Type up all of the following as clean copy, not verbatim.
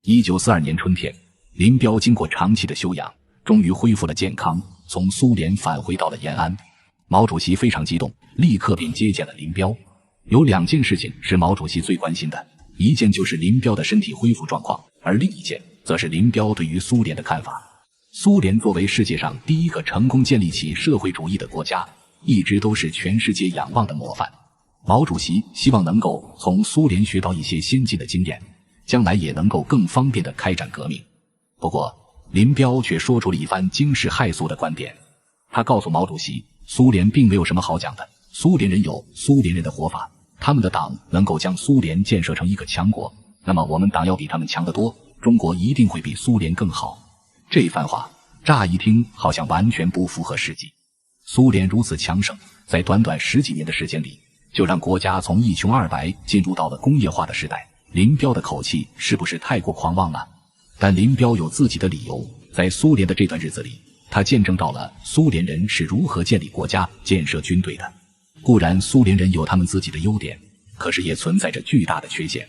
1942年春天，林彪经过长期的休养，终于恢复了健康，从苏联返回到了延安。毛主席非常激动，立刻便接见了林彪。有2件事情是毛主席最关心的，一件就是林彪的身体恢复状况，而另一件则是林彪对于苏联的看法。苏联作为世界上第一个成功建立起社会主义的国家，一直都是全世界仰望的模范。毛主席希望能够从苏联学到一些先进的经验，将来也能够更方便地开展革命。不过林彪却说出了一番惊世骇俗的观点。他告诉毛主席，苏联并没有什么好讲的，苏联人有苏联人的活法，他们的党能够将苏联建设成一个强国，那么我们党要比他们强得多，中国一定会比苏联更好。这番话乍一听好像完全不符合实际。苏联如此强盛，在短短10几年的时间里，就让国家从一穷二白进入到了工业化的时代。林彪的口气是不是太过狂妄了？但林彪有自己的理由，在苏联的这段日子里，他见证到了苏联人是如何建立国家、建设军队的。固然苏联人有他们自己的优点，可是也存在着巨大的缺陷。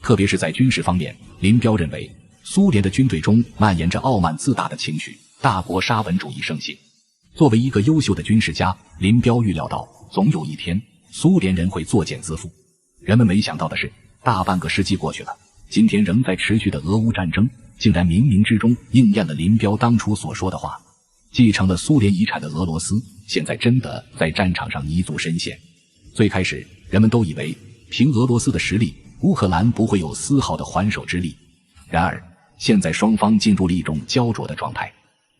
特别是在军事方面，林彪认为苏联的军队中蔓延着傲慢自大的情绪，大国沙文主义盛行。作为一个优秀的军事家，林彪预料到总有一天苏联人会作茧自缚。人们没想到的是，大半个世纪过去了，今天仍在持续的俄乌战争竟然冥冥之中应验了林彪当初所说的话。继承了苏联遗产的俄罗斯现在真的在战场上泥足深陷。最开始人们都以为凭俄罗斯的实力，乌克兰不会有丝毫的还手之力。然而现在双方进入了一种焦灼的状态，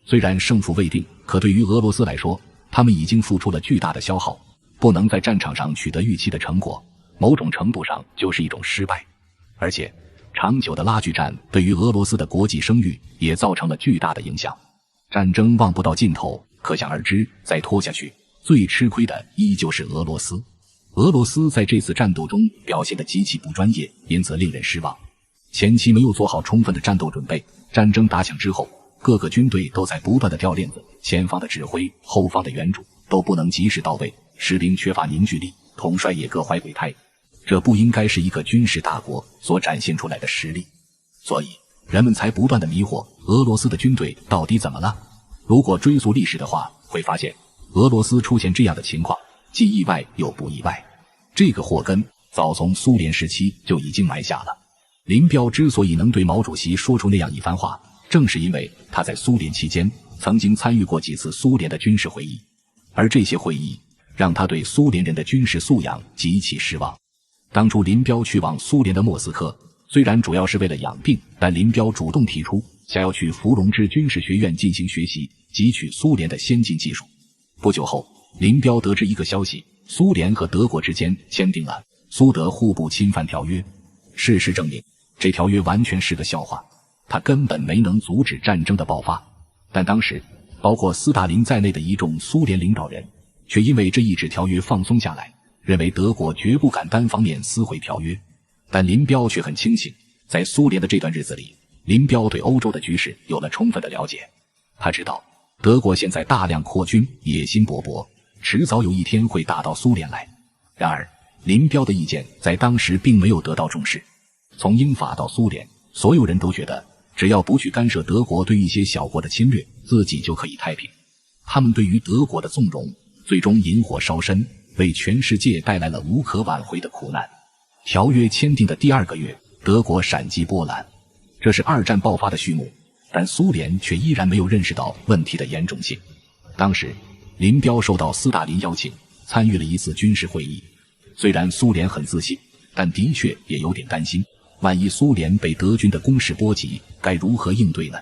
虽然胜负未定，可对于俄罗斯来说，他们已经付出了巨大的消耗，不能在战场上取得预期的成果，某种程度上就是一种失败。而且长久的拉锯战对于俄罗斯的国际声誉也造成了巨大的影响。战争望不到尽头，可想而知，再拖下去，最吃亏的依旧是俄罗斯。俄罗斯在这次战斗中表现得极其不专业，因此令人失望。前期没有做好充分的战斗准备，战争打响之后，各个军队都在不断的掉链子，前方的指挥、后方的援助都不能及时到位，士兵缺乏凝聚力，统帅也各怀鬼胎。这不应该是一个军事大国所展现出来的实力。所以人们才不断的迷惑俄罗斯的军队到底怎么了。如果追溯历史的话，会发现俄罗斯出现这样的情况既意外又不意外，这个祸根早从苏联时期就已经埋下了。林彪之所以能对毛主席说出那样一番话，正是因为他在苏联期间曾经参与过几次苏联的军事会议，而这些会议让他对苏联人的军事素养极其失望。当初林彪去往苏联的莫斯科，虽然主要是为了养病，但林彪主动提出想要去伏龙芝军事学院进行学习，汲取苏联的先进技术。不久后，林彪得知一个消息，苏联和德国之间签订了苏德互不侵犯条约。事实证明，这条约完全是个笑话，它根本没能阻止战争的爆发。但当时包括斯大林在内的一众苏联领导人却因为这一纸条约放松下来，认为德国绝不敢单方面撕毁条约。但林彪却很清醒，在苏联的这段日子里，林彪对欧洲的局势有了充分的了解。他知道德国现在大量扩军，野心勃勃，迟早有一天会打到苏联来。然而林彪的意见在当时并没有得到重视。从英法到苏联，所有人都觉得只要不去干涉德国对一些小国的侵略，自己就可以太平。他们对于德国的纵容最终引火烧身，为全世界带来了无可挽回的苦难。条约签订的第2个月，德国闪击波兰，这是二战爆发的序幕，但苏联却依然没有认识到问题的严重性。当时林彪受到斯大林邀请，参与了一次军事会议。虽然苏联很自信，但的确也有点担心，万一苏联被德军的攻势波及，该如何应对呢？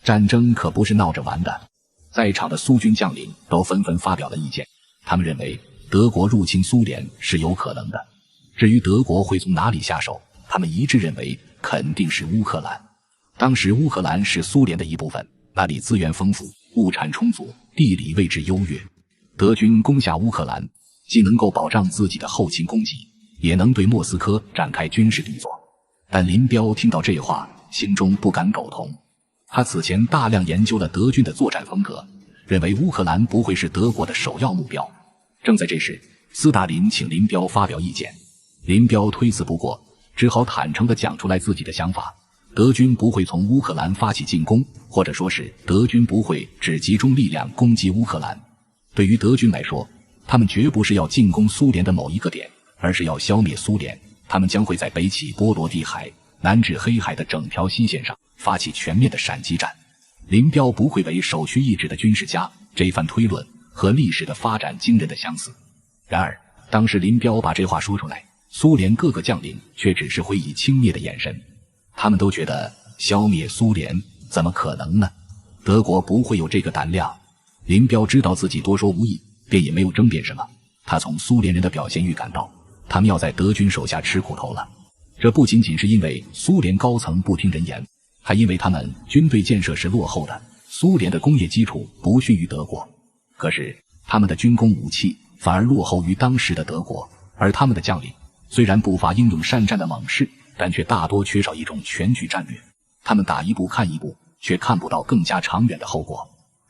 战争可不是闹着玩的。在场的苏军将领都纷纷发表了意见，他们认为德国入侵苏联是有可能的。至于德国会从哪里下手，他们一致认为肯定是乌克兰。当时乌克兰是苏联的一部分，那里资源丰富，物产充足，地理位置优越。德军攻下乌克兰，既能够保障自己的后勤供给，也能对莫斯科展开军事力作。但林彪听到这话，心中不敢苟同。他此前大量研究了德军的作战风格，认为乌克兰不会是德国的首要目标。正在这时，斯大林请林彪发表意见，林彪推辞不过，只好坦诚地讲出来自己的想法。德军不会从乌克兰发起进攻，或者说是德军不会只集中力量攻击乌克兰。对于德军来说，他们绝不是要进攻苏联的某一个点，而是要消灭苏联。他们将会在北起波罗的海，南至黑海的整条西线上发起全面的闪击战。林彪不愧为首屈一指的军事家，这番推论和历史的发展惊人的相似。然而，当时林彪把这话说出来，苏联各个将领却只是会以轻蔑的眼神。他们都觉得消灭苏联怎么可能呢？德国不会有这个胆量。林彪知道自己多说无益，便也没有争辩什么。他从苏联人的表现预感到，他们要在德军手下吃苦头了。这不仅仅是因为苏联高层不听人言，还因为他们军队建设是落后的，苏联的工业基础不逊于德国。可是他们的军工武器反而落后于当时的德国，而他们的将领虽然不乏英勇善战的猛士，但却大多缺少一种全局战略。他们打一步看一步，却看不到更加长远的后果。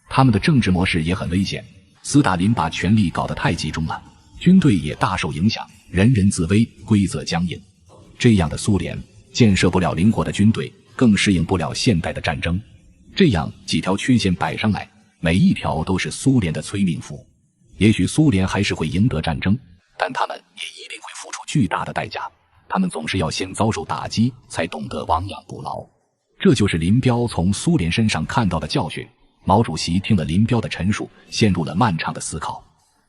他们的政治模式也很危险，斯大林把权力搞得太集中了，军队也大受影响，人人自危，规则僵硬。这样的苏联建设不了灵活的军队，更适应不了现代的战争。这样几条缺陷摆上来，每一条都是苏联的催命符。也许苏联还是会赢得战争，但他们也一定会付出巨大的代价。他们总是要先遭受打击，才懂得亡羊补牢。这就是林彪从苏联身上看到的教训。毛主席听了林彪的陈述，陷入了漫长的思考。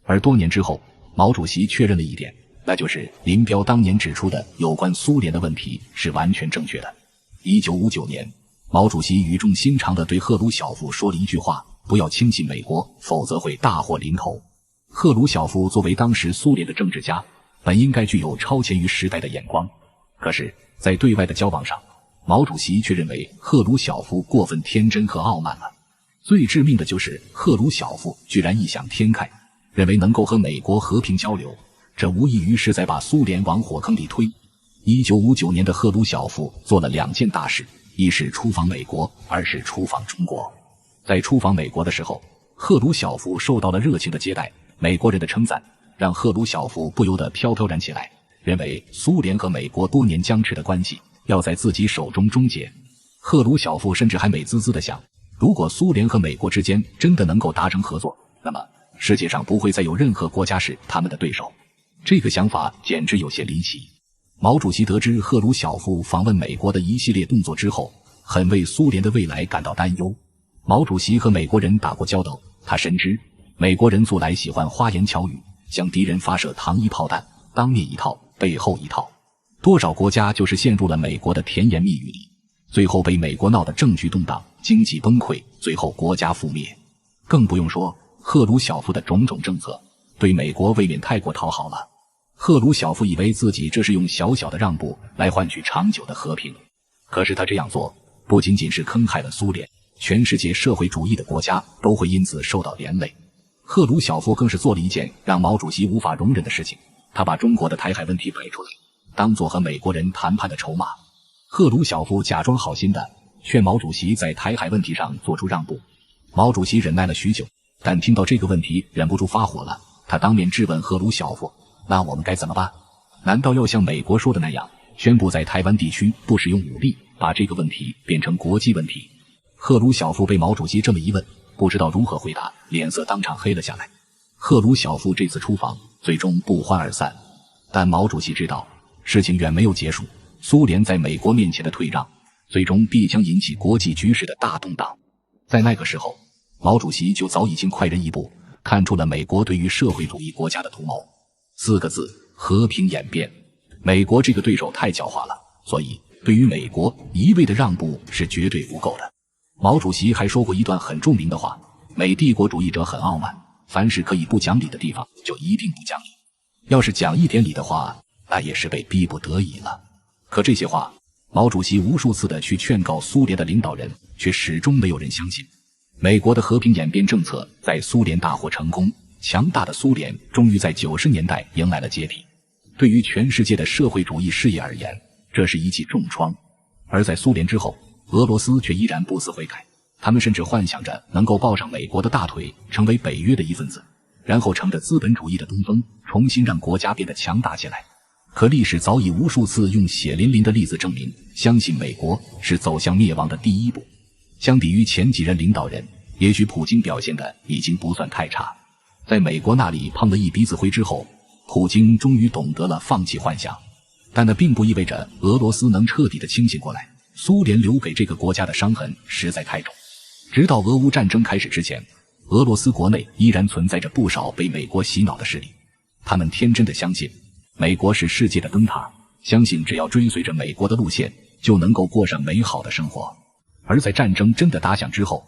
而多年之后，毛主席确认了一点，那就是林彪当年指出的有关苏联的问题是完全正确的。1959年，毛主席语重心长地对赫鲁晓夫说了一句话：不要轻信美国，否则会大祸临头。赫鲁晓夫作为当时苏联的政治家，本应该具有超前于时代的眼光，可是在对外的交往上，毛主席却认为赫鲁晓夫过分天真和傲慢了。最致命的就是赫鲁晓夫居然异想天开，认为能够和美国和平交流，这无异于是在把苏联往火坑里推。1959年的赫鲁晓夫做了2件大事，一是出访美国，二是出访中国。在出访美国的时候，赫鲁晓夫受到了热情的接待，美国人的称赞让赫鲁晓夫不由得飘飘然起来，认为苏联和美国多年僵持的关系要在自己手中终结。赫鲁晓夫甚至还美滋滋地想，如果苏联和美国之间真的能够达成合作，那么世界上不会再有任何国家是他们的对手。这个想法简直有些离奇。毛主席得知赫鲁晓夫访问美国的一系列动作之后，很为苏联的未来感到担忧。毛主席和美国人打过交道，他深知美国人素来喜欢花言巧语，向敌人发射糖衣炮弹，当面一套，背后一套。多少国家就是陷入了美国的甜言蜜语里，最后被美国闹得政局动荡，经济崩溃，最后国家覆灭。更不用说赫鲁晓夫的种种政策对美国未免太过讨好了。赫鲁晓夫以为自己这是用小小的让步来换取长久的和平，可是他这样做不仅仅是坑害了苏联，全世界社会主义的国家都会因此受到连累。赫鲁晓夫更是做了一件让毛主席无法容忍的事情，他把中国的台海问题摆出来，当作和美国人谈判的筹码。赫鲁晓夫假装好心的劝毛主席在台海问题上做出让步。毛主席忍耐了许久，但听到这个问题忍不住发火了，他当面质问赫鲁晓夫，那我们该怎么办？难道要像美国说的那样，宣布在台湾地区不使用武力，把这个问题变成国际问题？赫鲁晓夫被毛主席这么一问，不知道如何回答，脸色当场黑了下来。赫鲁晓夫这次出访最终不欢而散，但毛主席知道事情远没有结束，苏联在美国面前的退让最终必将引起国际局势的大动荡。在那个时候，毛主席就早已经快人一步，看出了美国对于社会主义国家的图谋。4个字：和平演变。美国这个对手太狡猾了，所以对于美国一味的让步是绝对不够的。毛主席还说过一段很著名的话：美帝国主义者很傲慢，凡是可以不讲理的地方就一定不讲理，要是讲一点理的话，那也是被逼不得已了。可这些话，毛主席无数次的去劝告苏联的领导人，却始终没有人相信。美国的和平演变政策在苏联大获成功，强大的苏联终于在90年代迎来了解体。对于全世界的社会主义事业而言，这是一记重创。而在苏联之后，俄罗斯却依然不思悔改，他们甚至幻想着能够抱上美国的大腿，成为北约的一份子，然后乘着资本主义的东风，重新让国家变得强大起来。可历史早已无数次用血淋淋的例子证明，相信美国是走向灭亡的第一步。相比于前几任领导人，也许普京表现的已经不算太差。在美国那里碰了一鼻子灰之后，普京终于懂得了放弃幻想。但那并不意味着俄罗斯能彻底的清醒过来，苏联留给这个国家的伤痕实在太重。直到俄乌战争开始之前，俄罗斯国内依然存在着不少被美国洗脑的势力，他们天真的相信美国是世界的灯塔，相信只要追随着美国的路线，就能够过上美好的生活。而在战争真的打响之后，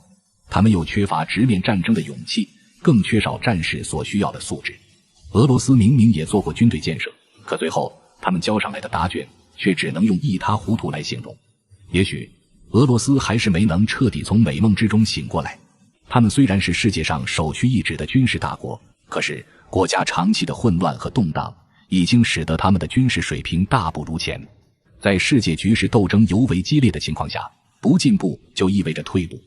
他们又缺乏直面战争的勇气，更缺少战士所需要的素质。俄罗斯明明也做过军队建设，可最后他们交上来的答卷却只能用一塌糊涂来形容。也许俄罗斯还是没能彻底从美梦之中醒过来。他们虽然是世界上首屈一指的军事大国，可是国家长期的混乱和动荡已经使得他们的军事水平大不如前。在世界局势斗争尤为激烈的情况下，不进步就意味着退步。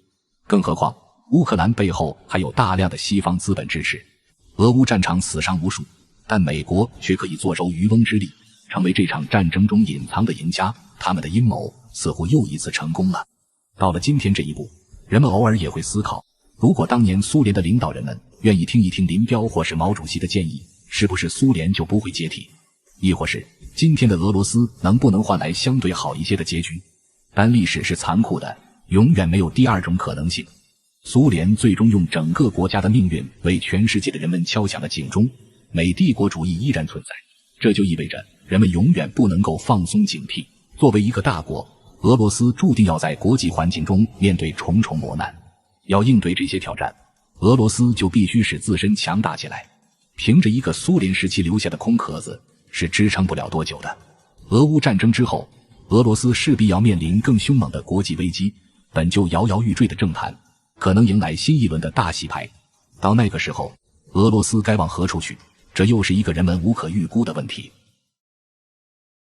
更何况乌克兰背后还有大量的西方资本支持。俄乌战场死伤无数，但美国却可以坐收渔翁之利，成为这场战争中隐藏的赢家。他们的阴谋似乎又一次成功了。到了今天这一步，人们偶尔也会思考，如果当年苏联的领导人们愿意听一听林彪或是毛主席的建议，是不是苏联就不会解体？亦或是今天的俄罗斯能不能换来相对好一些的结局？但历史是残酷的，永远没有第二种可能性。苏联最终用整个国家的命运为全世界的人们敲响了警钟，美帝国主义依然存在，这就意味着人们永远不能够放松警惕。作为一个大国，俄罗斯注定要在国际环境中面对重重磨难。要应对这些挑战，俄罗斯就必须使自身强大起来。凭着一个苏联时期留下的空壳子是支撑不了多久的。俄乌战争之后，俄罗斯势必要面临更凶猛的国际危机，本就摇摇欲坠的政坛可能迎来新一轮的大洗牌。到那个时候，俄罗斯该往何处去？这又是一个人们无可预估的问题。